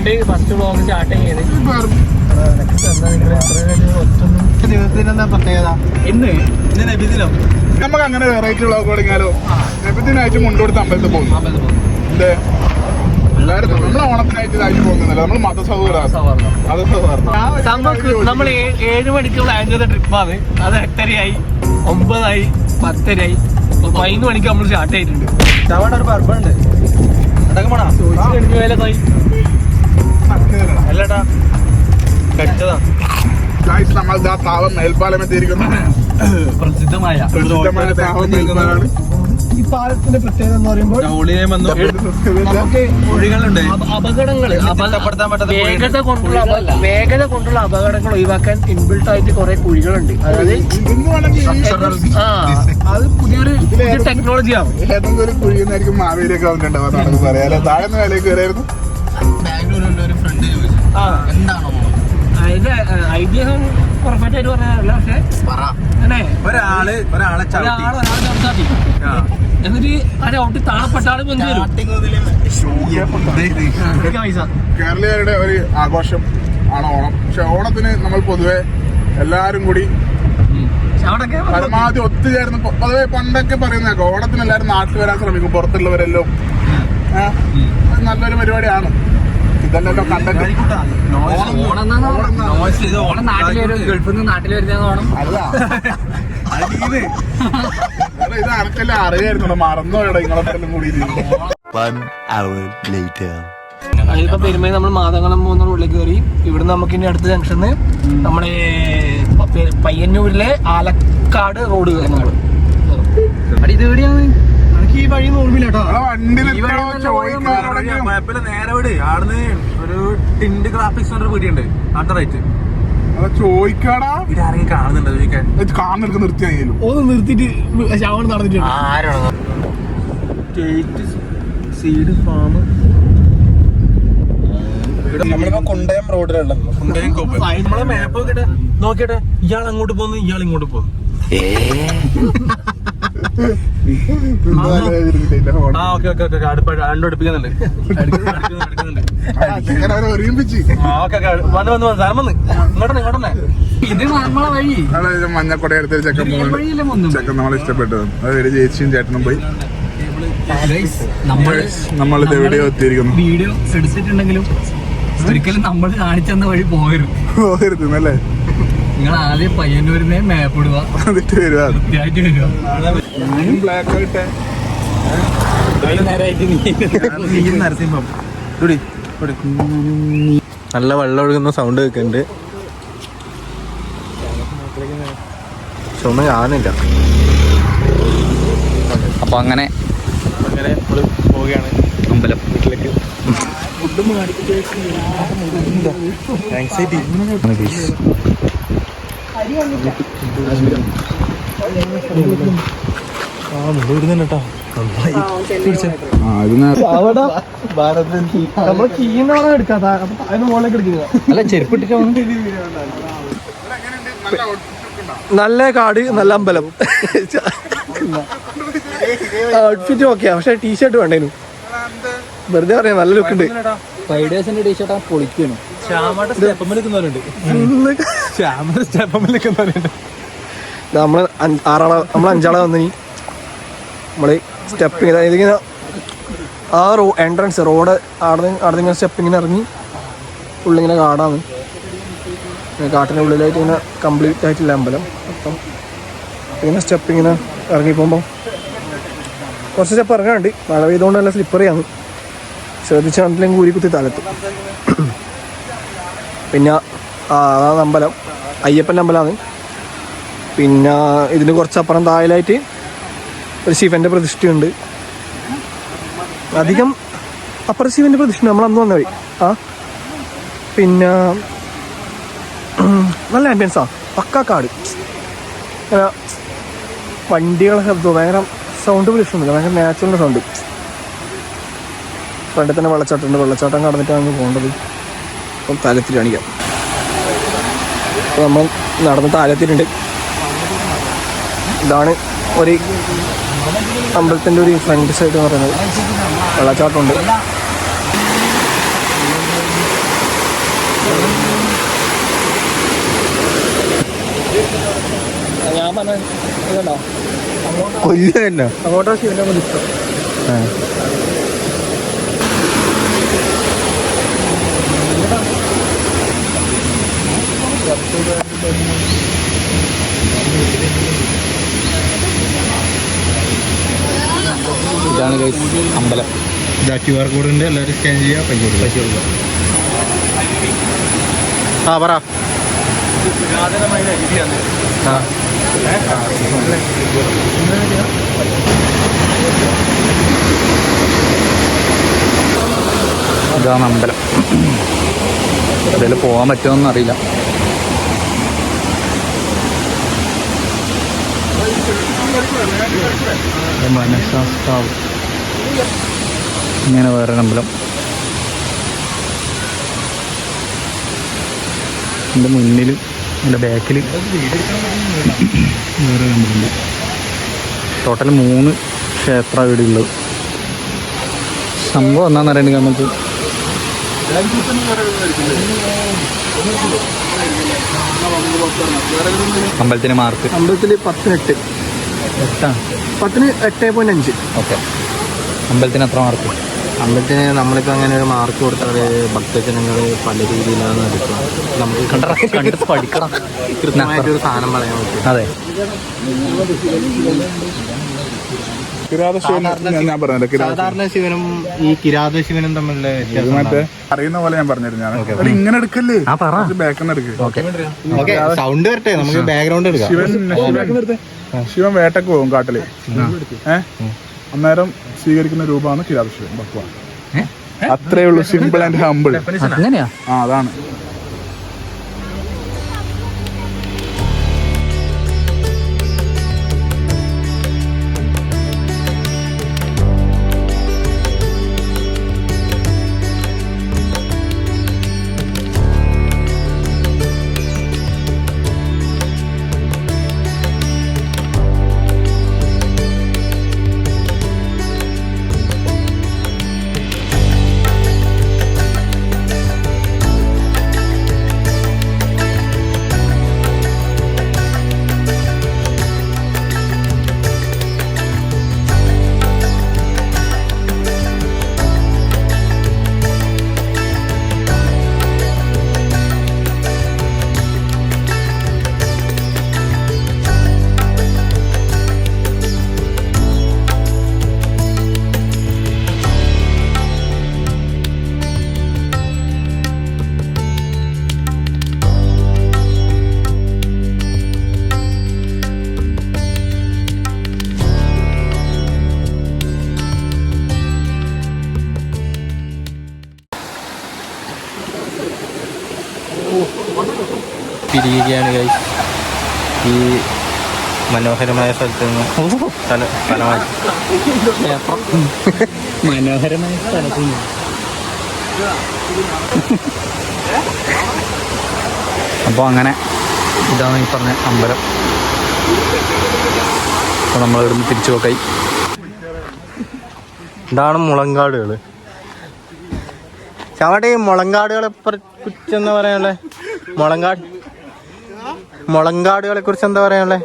അതുകൊണ്ട് first vlog start ചെയ്ത് ജീവിതത്തിനെന്താ പ്രത്യേകത? ഇന്ന് നബിദിനം. നമുക്ക് അങ്ങനെ വെറൈറ്റി വ്ളോഗ് തുടങ്ങിയാലോ? നബിദിനായിട്ട് മുണ്ടോടുത്ത് അമ്പലത്തിൽ പോകുന്നു. എന്തേ എല്ലാവരും നമ്മളെ ഓണത്തിനായിട്ട് ഇതായിട്ട് പോകുന്നില്ല, നമ്മൾ മതസൗഹാർദ്ദം. നമ്മൾ 7 മണിക്ക് പ്ലാൻ ചെയ്ത ട്രിപ്പാണ്. അത് 8:30 9 10 11 മണിക്ക് നമ്മൾ സ്റ്റാർട്ട് ചെയ്തിട്ടുണ്ട്. അവിടെ ഒരു ബർബുണ്ട്, അതൊക്കെ പോണോ? അല്ലട്ടാ കച്ചതാ. നമ്മൾ താവം മേൽപ്പാലം എത്തിയിരിക്കുന്നു. പ്രസിദ്ധമായ താവം മേൽപ്പാലാണ്. ഈ പാലത്തിന്റെ പ്രത്യേകത എന്ന് പറയുമ്പോൾ നമുക്ക് കുഴികളുണ്ട്, അപകടങ്ങൾ, വേഗത കൊണ്ടുള്ള അപകടങ്ങൾ ഒഴിവാക്കാൻ ഇൻബിൽട്ട് ആയിട്ട് കുറെ കുഴികളുണ്ട്. അതായത് അത് പുതിയൊരു ടെക്നോളജിയാണ്. ഏതെങ്കിലും ഒരു കുഴിന്നായിരിക്കും മാവേലിയൊക്കെ വന്നിട്ടുണ്ടാവും പറയാലോ. താഴ്ന്ന വിലയ്ക്ക് വരായിരുന്നു. ബാംഗ്ലൂരിലുള്ള ഒരു ഫ്രണ്ട് ചോദിച്ചു എന്താണോ അതിന്റെ ഐഡിയ പെർഫെക്റ്റ് ആയിട്ട് പറയാനല്ല, പക്ഷെ ഒരാളെ ചവിട്ടി എന്നിട്ട് ആ ഔട്ടി താഴെപ്പെട്ട ആള് വന്നു വരും. കേരളീയരുടെ ഒരു ആഘോഷം ആണ് ഓണം. പക്ഷെ ഓണത്തിന് നമ്മൾ പൊതുവെ എല്ലാരും കൂടി പരമാവധി ഒത്തുചേർന്ന്, പൊതുവെ പണ്ടൊക്കെ പറയുന്നേക്കാം ഓണത്തിന് എല്ലാവരും നാട്ടിൽ വരാൻ ശ്രമിക്കും, പുറത്തുള്ളവരെല്ലാം. നല്ലൊരു പരിപാടിയാണ്. ഇതല്ലല്ലോ കണ്ടന്റ്. ഗൾഫിൽ നിന്ന് നാട്ടിൽ വരുന്ന ഓണം അല്ല, ഇത് ആർക്കെല്ലാം അറിയായിരുന്നു, മറന്നോടെ നിങ്ങളെല്ലാം കൂടി. അതിപ്പോ പെരുമയിൽ നമ്മൾ മാതംകുളം പോകുന്ന റോഡിലേക്ക് കയറി. ഇവിടുന്ന് നമുക്ക് ഇനി അടുത്ത ജംഗ്ഷന് നമ്മുടെ പയ്യന്നൂരിലെ ആലക്കാട് റോഡ് കയറി. നമ്മള് ഇത് എവിടെയാണ്? എനിക്ക് ഈ വഴി ഓർമ്മയില്ല കേട്ടോ. നേരെ വിട്. ആടുന്ന് ഒരു ടിൻഡ് ഗ്രാഫിക്സ് വീടിയുണ്ട്, അടുത്ത റൈറ്റ് ചോദിക്കാടാ. ഇതാരെങ്കിലും കാണുന്നുണ്ടോ ചോദിക്കാൻ? കാണുന്ന നിർത്തിയാലും ഒന്ന് നിർത്തിയിട്ട് ശവം നടന്നിട്ടുണ്ട്. സീഡ് ഫാം നമ്മളിപ്പോ കുണ്ടയം റോഡിലുള്ള നമ്മളെ മാപ്പ് നോക്കിട്ടെ നോക്കിട്ടെ. ഇയാൾ അങ്ങോട്ട് പോകുന്നു, ഇയാൾ ഇങ്ങോട്ട് പോകുന്നു. അടുപ്പിക്കുന്നുണ്ട്. ഇത് നമ്മളെ വഴി. മഞ്ഞക്കൊട എടുത്തൊരു ചെക്കൻ നമ്മളെ ഇഷ്ടപ്പെട്ടത്. അതൊരു ചേച്ചിയും ചേട്ടനും പോയി. നമ്മളിത് എവിടെയോ എത്തിയിരിക്കുന്നു. വീഡിയോ എടുത്തിട്ടുണ്ടെങ്കിലും ഒരിക്കലും നമ്മൾ കാണിച്ചെന്ന വഴി പോകരുത് അല്ലേ? നിങ്ങൾ ആദ്യം പയ്യന്നൂരിനെ മാപ്പ് ഇടുക, എന്നിട്ട് വരുവാ. നരസിംഹം നല്ല വെള്ളം ഒഴുകുന്ന സൗണ്ട് കേൾക്കുന്നുണ്ട്. പക്ഷെ ഒന്നും കാണുന്നില്ല. അപ്പൊ അങ്ങനെ നമ്മള് പോവുകയാണ് അമ്പലം വീട്ടിലേക്ക്. അല്ല ചെരുപ്പിട്ടിട്ട് നല്ല കാട്, നല്ല അമ്പലം. ഔട്ട്ഫിറ്റ് ഓക്കെയാ, പക്ഷെ ടീഷർട്ട് വേണ്ടേനു. വെറുതെ പറയാം, നല്ല ലുക്ക് ഉണ്ട്. ഫൈഡേഴ്സിന്റെ ടീഷർട്ട് പൊളിക്കണം. നമ്മള് 5 വന്നിനി. നമ്മള് സ്റ്റെപ്പിങ് ഇതിങ്ങനെ ആ എൻട്രൻസ് റോഡ് ആടുന്നിങ്ങനെ സ്റ്റെപ്പിങ്ങിന് ഇറങ്ങി ഉള്ളിങ്ങനെ കാടാണ്. കാട്ടിൻ്റെ ഉള്ളിലായിട്ട് ഇങ്ങനെ കംപ്ലീറ്റ് ആയിട്ടില്ല അമ്പലം. അപ്പം ഇങ്ങനെ സ്റ്റെപ്പിങ്ങനെ ഇറങ്ങി പോകുമ്പോൾ കുറച്ച് സ്റ്റെപ്പ് ഇറങ്ങാണ്ട്, മഴ പെയ്തുകൊണ്ട് നല്ല സ്ലിപ്പറിയാണ്. ശ്രദ്ധിച്ചാണെങ്കിലും കൂരി കുത്തി തലത്തും. പിന്നെ അതാണ് അമ്പലം, അയ്യപ്പൻ്റെ അമ്പലമാണ്. പിന്നെ ഇതിന് കുറച്ചപ്പുറം താഴെയായിട്ട് ഒരു ശിവൻ്റെ പ്രതിഷ്ഠയുണ്ട്. അധികം അപ്പുറം ശിവൻ്റെ പ്രതിഷ്ഠ നമ്മൾ അന്ന് വന്ന വഴി. പിന്നെ നല്ല ആംബിയൻസാണ്, പക്കാ കാട്. വണ്ടികളെ ശബ്ദവും ഭയങ്കര സൗണ്ട് പ്രശ്നമൊന്നുമില്ല, ഭയങ്കര നാച്ചുറൽ സൗണ്ട്. ഫ്രണ്ടിൽ തന്നെ വെള്ളച്ചാട്ടമുണ്ട്, വെള്ളച്ചാട്ടം കടന്നിട്ടാണ് പോകേണ്ടത്. അപ്പം താലത്തിൽ കാണിക്കാം. അപ്പോൾ നമ്മൾ നടന്ന് താലത്തിലുണ്ട്. ഇതാണ് ഒരു അമ്പലത്തിൻ്റെ ഒരു ഫ്രണ്ട് സൈഡ് എന്ന് പറയുന്നത്. വെള്ളച്ചാട്ടമുണ്ട്. പറഞ്ഞ ഇതുണ്ടോ കൊല്ലു തന്നെ. അങ്ങോട്ടാ ശിവന്റെ ഇഷ്ടം. ഇതാണ് അമ്പലം. ഇതാ QR കോഡിന്റെ എല്ലാവരും സ്കാൻ ചെയ്യുക, പൈസ കൊടുക്കുക. ആ പറ. പുരാതനമായ രീതിയാണ്. ഇതാണ് അമ്പലം. ഇതിൽ പോകാൻ പറ്റുമോന്നും അറിയില്ല. മനഃശാസ്ത്രാവ് ഇങ്ങനെ വേറെ അമ്പലം. എൻ്റെ മുന്നിൽ എൻ്റെ ബാക്കിൽ വേറെ അമ്പലം. ടോട്ടൽ 3 ക്ഷേത്ര വീടുള്ളത്. സംഭവം എന്താണെന്ന് അറിയണമെങ്കിൽ നമുക്ക് അമ്പലത്തിന് മാർക്ക്. അമ്പലത്തിൽ 10-8. 10-8.5. ഓക്കെ. അമ്പലത്തിന് എത്ര മാർക്ക്? അമ്പലത്തിന് നമ്മളിപ്പോൾ അങ്ങനെ ഒരു മാർക്ക് കൊടുത്താൽ ഭക്തജനങ്ങൾ പല രീതിയിലാണ് എടുക്കുക. നമുക്ക് കണ്ടിട്ട് പഠിക്കണം. കൃത്യമായിട്ടൊരു സാധനം പറയാൻ പറ്റും. അതെ. ഞാൻ പറഞ്ഞില്ല, സാധാരണ ശിവനും ഈ കിരാത ശിവനും തമ്മിലുള്ള വ്യത്യാസം മറ്റേ അറിയുന്ന പോലെ ഞാൻ പറഞ്ഞിരുന്നു. ഞാൻ ഇങ്ങനെ എടുക്കല്ലേ, ബാക്കിന്ന് എടുക്കുക. സൗണ്ട് വരട്ടെ, നമുക്ക് ബാക്ക്ഗ്രൗണ്ട് എടുക്കാം. ശിവൻ വേട്ടക്ക് പോകും കാട്ടില്. അന്നേരം സ്വീകരിക്കുന്ന രൂപമാണ് കിരാതശിവൻ, ഭഗവാൻ. അത്രേ ഉള്ളൂ. Simple and humble. അങ്ങനെയാ? ആ, അതാണ്. പിരിയുകയാണ് ഗൈസ് ഈ മനോഹരമായ സ്ഥലത്ത് നിന്ന്. സ്ഥലമായി മനോഹരമായ സ്ഥലത്ത് നിന്ന്. അപ്പോൾ അങ്ങനെ ഇതാണ് ഈ പറഞ്ഞ അമ്പലം. അപ്പോൾ നമ്മളിവിടുന്ന് തിരിച്ചു പോക്കായി. ഇതാണ് മുളങ്കാടുകൾ. ചാവട്ടെ, ഈ മുളങ്കാടുകളെ കുറിച്ച് എന്താ പറയാനുള്ളത്? മുളങ്കാടുകളെ കുറിച്ച് എന്താ പറയാനുള്ളത്?